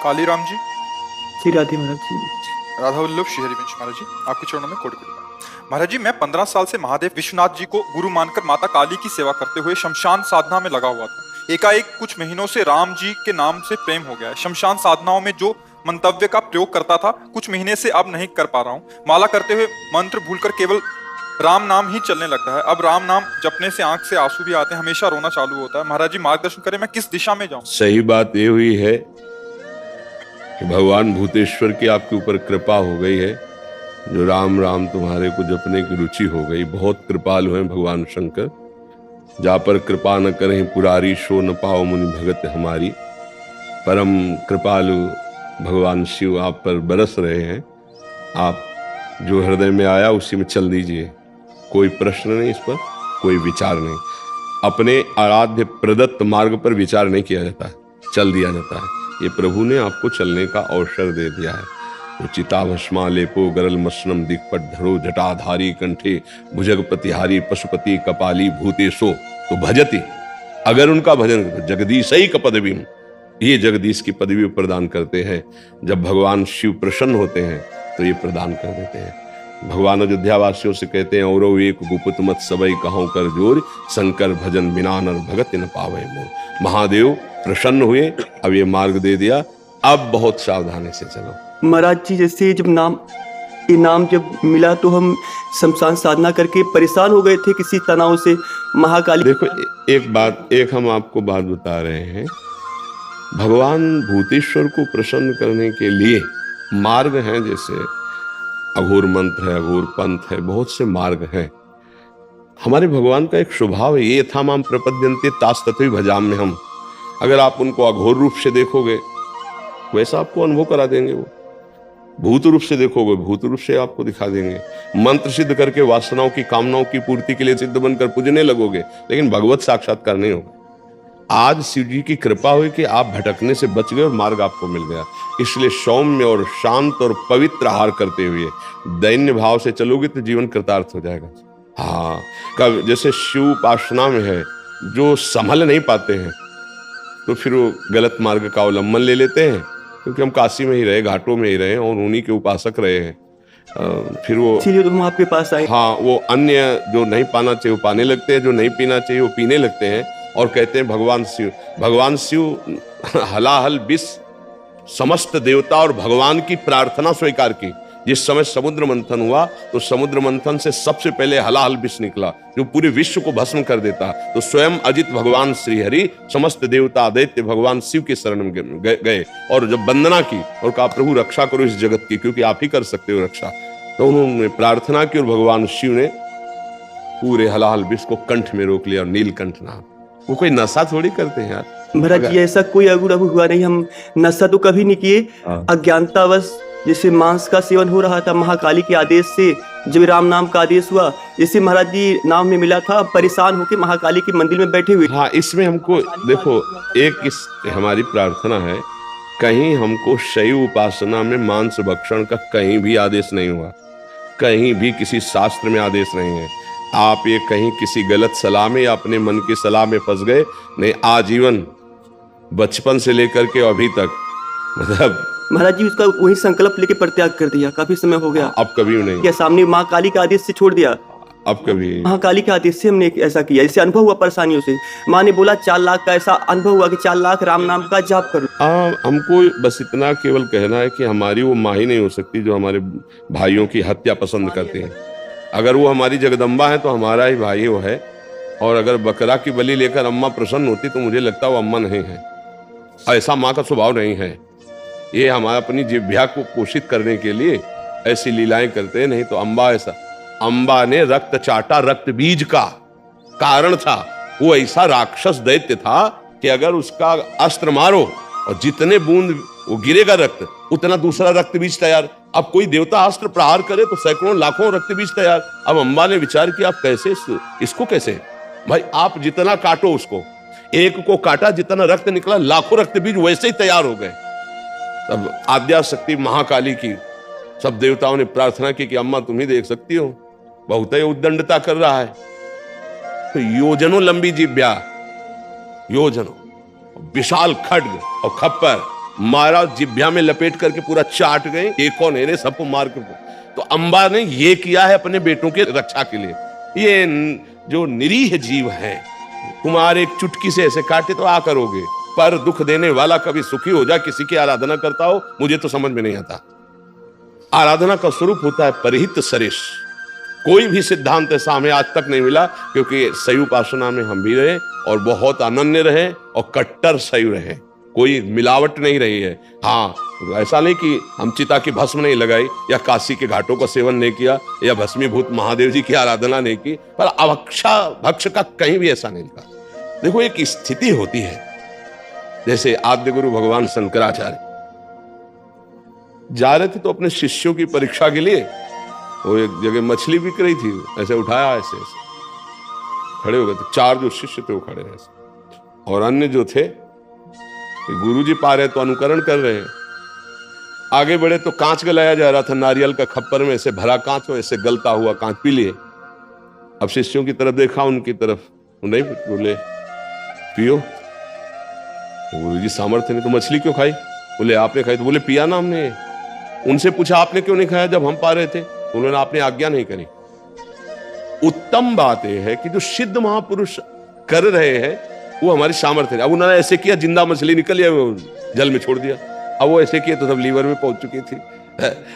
कालीराम जी, श्री राधे महाराज जी। राधा वल्लभ श्री हरिवंश महाराज जी, आपके चरणों में कोटि कोटि प्रणाम। महाराज जी, मैं 15 साल से महादेव विश्वनाथ जी को गुरु मानकर माता काली की सेवा करते हुए शमशान साधना में लगा हुआ था। एकाएक कुछ महीनों से राम जी के नाम से प्रेम हो गया है। शमशान साधनाओं में जो मंतव्य का प्रयोग करता था, कुछ महीने से अब नहीं कर पा रहा हूँ। माला करते हुए मंत्र भूलकर केवल राम नाम ही चलने लगता है। अब राम नाम जपने से आंख से आंसू भी आते हैं, हमेशा रोना चालू होता है। महाराज जी मार्गदर्शन करें, मैं किस दिशा में जाऊं? सही बात ये हुई है कि भगवान भूतेश्वर की आपके ऊपर कृपा हो गई है। जो राम राम तुम्हारे को जपने की रुचि हो गई। बहुत कृपालु हैं भगवान शंकर। जा पर कृपा न करें पुरारी, सो न पाओ मुनि भगत हमारी। परम कृपालु भगवान शिव आप पर बरस रहे हैं। आप जो हृदय में आया उसी में चल दीजिए। कोई प्रश्न नहीं, इस पर कोई विचार नहीं। अपने आराध्य प्रदत्त मार्ग पर विचार नहीं किया जाता है, चल दिया जाता है। ये प्रभु ने आपको चलने का अवसर दे दिया है। तो चिता भस्मा लेपो गरल मसनम दिक्पट धरो, जटाधारी कंठे भुजगपतिहारी, पशुपति कपाली भूतेशो तो भजति। अगर उनका भजन जगदीश ही का पदवी, ये जगदीश की पदवी प्रदान करते हैं। जब भगवान शिव प्रसन्न होते हैं तो ये प्रदान कर देते हैं। भगवान अयोध्या वासियों से कहते हैं, औरो एक गुप्त मत सबई कहों कर जोर, शंकर भजन बिना नर भगत न पावे मोर। महादेव प्रसन्न हुए, अब ये मार्ग दे दिया। अब बहुत सावधानी से चलो। महाराज जी, जैसे जब नाम जब मिला तो हम शमशान साधना करके परेशान हो गए थे किसी तनाव से। महाकाली देखो, एक हम आपको बात बता रहे हैं। भगवान भूतेश्वर को प्रसन्न करने के लिए मार्ग हैं, जैसे अघोर मंत्र है, अघोर पंथ है, बहुत से मार्ग हैं। हमारे भगवान का एक स्वभाव है, ये था माम प्रपद्यन्ते तास तत्वी भजाम में हम। अगर आप उनको अघोर रूप से देखोगे वैसा आपको अनुभव करा देंगे। वो भूत रूप से देखोगे, भूत रूप से आपको दिखा देंगे। मंत्र सिद्ध करके वासनाओं की कामनाओं की पूर्ति के लिए सिद्ध बनकर पूजने लगोगे, लेकिन भगवत साक्षात्कार नहीं होगा। आज शिव जी की कृपा हुई कि आप भटकने से बच गए और मार्ग आपको मिल गया। इसलिए सौम्य और शांत और पवित्र आहार करते हुए दैन्य भाव से चलोगे तो जीवन कृतार्थ हो जाएगा। हाँ, कब जैसे शिव उपासना में है, जो संभल नहीं पाते हैं तो फिर वो गलत मार्ग का अवलंबन ले लेते हैं, क्योंकि हम काशी में ही रहे, घाटों में ही रहे और उन्हीं के उपासक रहे हैं। फिर वो इसीलिए तो हम आपके पास आए। हाँ, वो अन्य जो नहीं पाना चाहिए वो पाने लगते हैं, जो नहीं पीना चाहिए वो पीने लगते हैं और कहते हैं भगवान शिव हलाहल विष समस्त देवता और भगवान की प्रार्थना स्वीकार की। जिस समय समुद्र मंथन हुआ तो समुद्र मंथन से सबसे पहले हलाहल विष निकला, जो पूरे विश्व को भस्म कर देता। तो स्वयं अजित भगवान श्री हरि समस्त देवता दैत्य भगवान शिव के शरण में गए और जब वंदना की और कहा, प्रभु रक्षा करो इस जगत की, क्योंकि आप ही कर सकते हो रक्षा। तो उन्होंने प्रार्थना की और भगवान शिव ने पूरे हलाहल विष को कंठ में रोक लिया और नीलकंठ नाम। वो कोई नशा थोड़ी करते हैं यार। महाराज जी, ऐसा कोई अगुरबु हुआ नहीं। हम नशा तो कभी नहीं किए। अज्ञानतावश जैसे मांस का सेवन हो रहा था, महाकाली के आदेश से जब राम नाम का आदेश हुआ, जैसे महाराज जी नाम में मिला था, परेशान होकर महाकाली के मंदिर में बैठे हुए। हाँ, इसमें हमको देखो, हमारी प्रार्थना है, कहीं हमको शैव उपासना में मांस भक्षण का कहीं भी आदेश नहीं हुआ। कहीं भी किसी शास्त्र में आदेश नहीं है। आप ये कहीं किसी गलत सलाह में या अपने मन की सलाह में फंस गए नहीं। आजीवन बचपन से लेकर के अभी तक, मतलब महाराज जी उसका वही संकल्प लेके परित्याग कर दिया। काफी समय हो गया। अब कभी नहीं। क्या सामने माँ काली के आदेश से छोड़ दिया? अब कभी महाकाली के आदेश से हमने ऐसा किया। इससे अनुभव हुआ परेशानियों से। माँ ने बोला 4 लाख का ऐसा अनुभव हुआ कि 4 लाख राम नाम का जाप करो। हमको बस इतना केवल कहना है कि हमारी वो माँ ही नहीं हो सकती जो हमारे भाइयों की हत्या पसंद करते हैं। अगर वो हमारी जगदम्बा है तो हमारा ही भाई वो है। और अगर बकरा की बलि लेकर अम्मा प्रसन्न होती तो मुझे लगता वो अम्मा नहीं है। ऐसा माँ का स्वभाव नहीं है। ये हमारा अपनी जिह्वा को पोषित करने के लिए ऐसी लीलाएं करते हैं। नहीं तो अम्बा ऐसा, अम्बा ने रक्त चाटा, रक्त बीज का कारण था। वो ऐसा राक्षस दैत्य था कि अगर उसका अस्त्र मारो और जितने बूंद वो गिरेगा रक्त, उतना दूसरा रक्त बीज तैयार। अब कोई देवता अस्त्र प्रहार करे तो सैकड़ों लाखों रक्त बीज तैयार। अब अम्बा ने विचार किया, आप कैसे इसको कैसे, भाई आप जितना काटो उसको, एक को काटा जितना रक्त निकला, लाखों रक्त बीज वैसे ही तैयार हो गए। तब आद्या शक्ति महाकाली की सब देवताओं ने प्रार्थना की कि अम्मा तुम ही देख सकती हो, बहुत ही उद्दंडता कर रहा है। तो योजनों लंबी जिह्वा, योजनों विशाल खड्ग और खप्पर मारा, जिभ्या में लपेट करके पूरा चाट गए, एक कौन है, सबको मार के। तो अम्बा ने ये किया है अपने बेटों के रक्षा के लिए। ये जो निरीह जीव है, तुम्हारे एक चुटकी से ऐसे काटे तो आ करोगे, पर दुख देने वाला कभी सुखी हो जा, किसी की आराधना करता हो, मुझे तो समझ में नहीं आता। आराधना का स्वरूप होता है परिहित सरेश। कोई भी सिद्धांत ऐसा हमें आज तक नहीं मिला, क्योंकि शैव उपासना में हम भी रहे और बहुत अनन्य रहे और कट्टर शैव रहे, कोई मिलावट नहीं रही है। हाँ, ऐसा नहीं कि हम चिता की भस्म नहीं लगाई या काशी के घाटों का सेवन नहीं किया या भस्मीभूत महादेव जी की आराधना नहीं की, पर अभक्षा भक्ष का कहीं भी ऐसा नहीं था। देखो, एक स्थिति होती है, जैसे आद्य गुरु भगवान शंकराचार्य जा रहे थे तो अपने शिष्यों की परीक्षा के लिए वो एक जगह मछली बिक रही थी, ऐसे उठाया, ऐसे ऐसे खड़े हो गए थे। 4 जो शिष्य थे वो खड़े हैं ऐसे, और अन्य जो थे गुरुजी पा रहे तो अनुकरण कर रहे हैं। आगे बढ़े तो कांच गलाया जा रहा था, नारियल का खप्पर में ऐसे भरा कांच हो, ऐसे गलता हुआ कांच पी लिए। अब शिष्यों की तरफ देखा, उनकी तरफ नहीं, बोले पियो। गुरुजी सामर्थ्य नहीं, तो मछली क्यों खाई? बोले आपने खाई। तो बोले पिया ना हमने। उनसे पूछा आपने क्यों नहीं खाया जब हम पा रहे थे? उन्होंने आपने आज्ञा नहीं करी। उत्तम बात यह है कि जो सिद्ध महापुरुष कर रहे हैं वो हमारी सामर्थ्य है। अब उन्होंने ऐसे किया, जिंदा मछली निकल गया, जल में छोड़ दिया। अब वो ऐसे किए तो सब लीवर में पहुंच चुकी थी।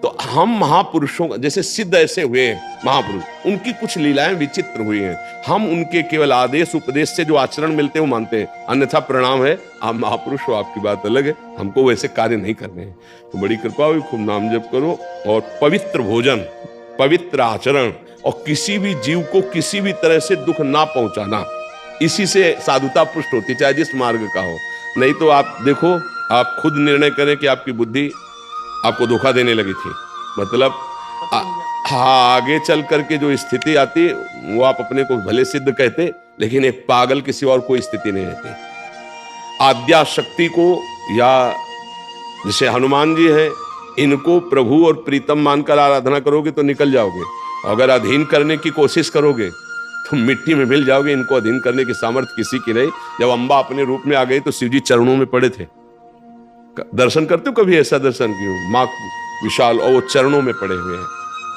तो हम महापुरुषों का, जैसे सिद्ध ऐसे हुए हैं महापुरुष, उनकी कुछ लीलाएं विचित्र हुई हैं। हम उनके केवल आदेश उपदेश से जो आचरण मिलते हैं वो मानते हैं, अन्यथा प्रणाम है, आप महापुरुष हो, आपकी बात अलग है, हमको वैसे कार्य नहीं करने हैं। तो बड़ी कृपा हुई, खूब नाम जप करो और पवित्र भोजन, पवित्र आचरण और किसी भी जीव को किसी भी तरह से दुख ना पहुंचाना, इसी से साधुता पुष्ट होती, चाहे जिस मार्ग का हो। नहीं तो आप देखो, आप खुद निर्णय करें कि आपकी बुद्धि आपको धोखा देने लगी थी, मतलब हाँ, आगे चल करके जो स्थिति आती वो आप अपने को भले सिद्ध कहते, लेकिन एक पागल के सिवा और कोई स्थिति नहीं रहती। आद्या शक्ति को, या जैसे हनुमान जी है, इनको प्रभु और प्रीतम मानकर आराधना करोगे तो निकल जाओगे। अगर अधीन करने की कोशिश करोगे तो मिट्टी में मिल जाओगे। इनको अधीन करने की सामर्थ्य किसी की नहीं। जब अम्बा अपने रूप में आ गई तो शिव जी चरणों में पड़े थे। दर्शन करते हो कभी? ऐसा दर्शन क्यों? माँ विशाल और वो चरणों में पड़े हुए हैं।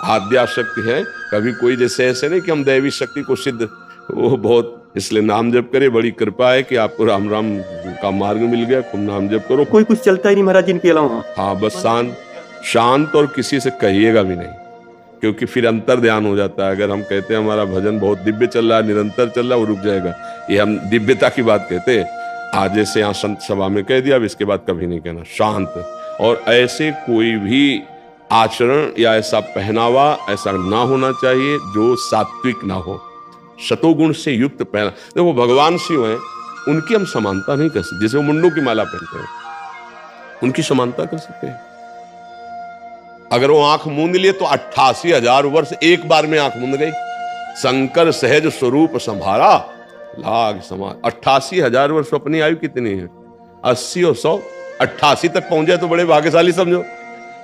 आद्या शक्ति है, कभी कोई जैसे ऐसे नहीं कि हम दैवी शक्ति को सिद्ध, वो बहुत, इसलिए नाम जप करे। बड़ी कृपा है कि आपको राम राम का मार्ग मिल गया, खूब नाम जप करो। कोई कुछ चलता ही नहीं महाराज इनके अलावा। हाँ, बस शांत और किसी से कहिएगा भी नहीं, क्योंकि फिर अंतर ध्यान हो जाता है। अगर हम कहते हैं हमारा भजन बहुत दिव्य चल रहा है, निरंतर चल रहा है, वो रुक जाएगा। ये हम दिव्यता की बात कहते हैं। आज जैसे यहाँ संत सभा में कह दिया, अब इसके बाद कभी नहीं कहना, शांत। और ऐसे कोई भी आचरण या ऐसा पहनावा ऐसा ना होना चाहिए जो सात्विक ना हो, शतोगुण से युक्त पहना। देखो, भगवान शिव हैं, उनकी हम समानता नहीं कर सकते। जैसे वो मुंडों की माला पहनते हैं, उनकी समानता कर सकते हैं। अगर वो आंख मूंद लिए तो 88,000 वर्ष एक बार में आंख मूंद गई। शंकर सहज स्वरूप संभारा लाग समाज। 88,000 वर्ष अपनी आयु कितनी है? 80 और 100, 88 तक पहुंच जाए तो बड़े भाग्यशाली समझो।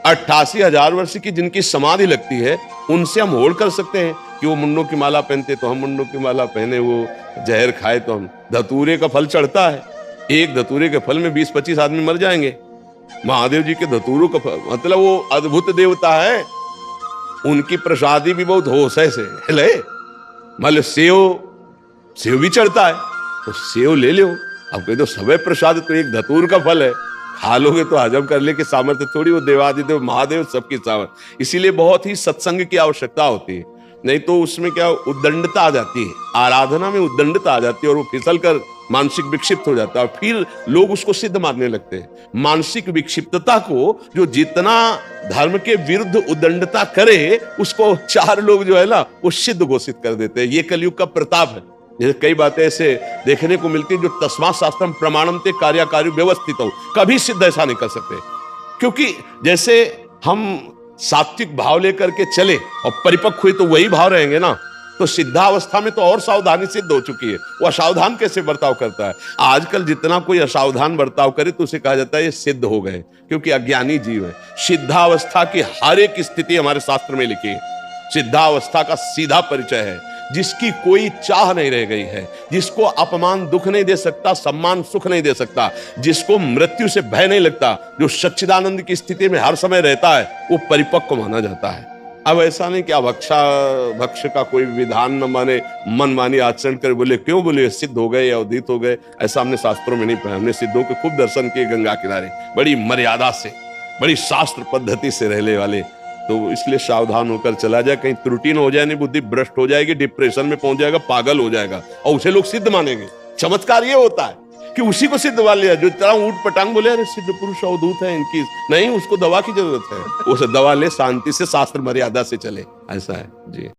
88,000 वर्ष की जिनकी समाधि लगती है, उनसे हम होड़ कर सकते हैं कि वो मुंडों की माला पहनते तो हम मुंडों की माला पहने, वो जहर खाए तो हम। धतूरे का फल चढ़ता है, एक धतूरे के फल में 20-25 आदमी मर जाएंगे। महादेव जी के धतूरों का फल, मतलब वो अद्भुत देवता है, उनकी प्रसादी भी बहुत होश है से ले। मतलब सेव भी चढ़ता है तो सेव ले लो। अब कह दो सबे प्रसाद तो एक धतूर का फल है, खा लोगे तो हजम कर ले के सामर्थ्य थोड़ी, वो देवादिदेव महादेव सबकी सामर्थ्य। इसीलिए बहुत ही सत्संग की आवश्यकता होती है, नहीं तो उसमें क्या उद्दंडता आ जाती है, आराधना में उद्दंडता आ जाती है और वो फिसल कर मानसिक विक्षिप्त हो जाता है। फिर लोग उसको सिद्ध मानने लगते हैं। मानसिक विक्षिप्तता को जो जितना धर्म के विरुद्ध उद्दंडता करे, उसको 4 लोग जो है ना वो सिद्ध घोषित कर देते हैं। ये कलयुग का प्रताप है। जैसे कई बातें ऐसे देखने को मिलती है जो तस्मात् शास्त्रम प्रमाणन्ते कार्याकारी व्यवस्थित हो, कभी सिद्ध ऐसा नहीं कर सकते। क्योंकि जैसे हम सात्विक भाव लेकर के चले और परिपक्व हुए तो वही भाव रहेंगे ना। तो सिद्धावस्था में तो और सावधानी सिद्ध हो चुकी है, वो असावधान कैसे बर्ताव करता है। आजकल जितना कोई असावधान बर्ताव करे तो उसे कहा जाता है ये सिद्ध हो गए, क्योंकि अज्ञानी जीव है। सिद्धावस्था की हर एक स्थिति हमारे शास्त्र में लिखी है। सिद्धावस्था का सीधा परिचय है, जिसकी कोई चाह नहीं रह गई है, जिसको अपमान दुख नहीं दे सकता, सम्मान सुख नहीं दे सकता, जिसको मृत्यु से भय नहीं लगता, जो सच्चिदानंद की स्थिति में हर समय रहता है, वो परिपक्व माना जाता है। अब ऐसा नहीं कि भक्ष का कोई विधान न माने, मनमानी आचरण कर बोले, क्यों बोले सिद्ध हो गए या उदित हो गए, ऐसा हमने शास्त्रों में नहीं पढ़ा। हमने सिद्धों के खूब दर्शन किए गंगा किनारे, बड़ी मर्यादा से, बड़ी शास्त्र पद्धति से रहने वाले। तो इसलिए सावधान होकर चला जाए, कहीं त्रुटि न हो जाए, नहीं बुद्धि भ्रष्ट हो जाएगी, डिप्रेशन में पहुंच जाएगा, पागल हो जाएगा, और उसे लोग सिद्ध मानेंगे। चमत्कार ये होता है कि उसी को सिद्ध मान लिया, जो तरह ऊट पटांग बोले अरे सिद्ध पुरुष अवधूत है इनकी, नहीं, उसको दवा की जरूरत है, उसे दवा ले, शांति से शास्त्र मर्यादा से चले, ऐसा है जी।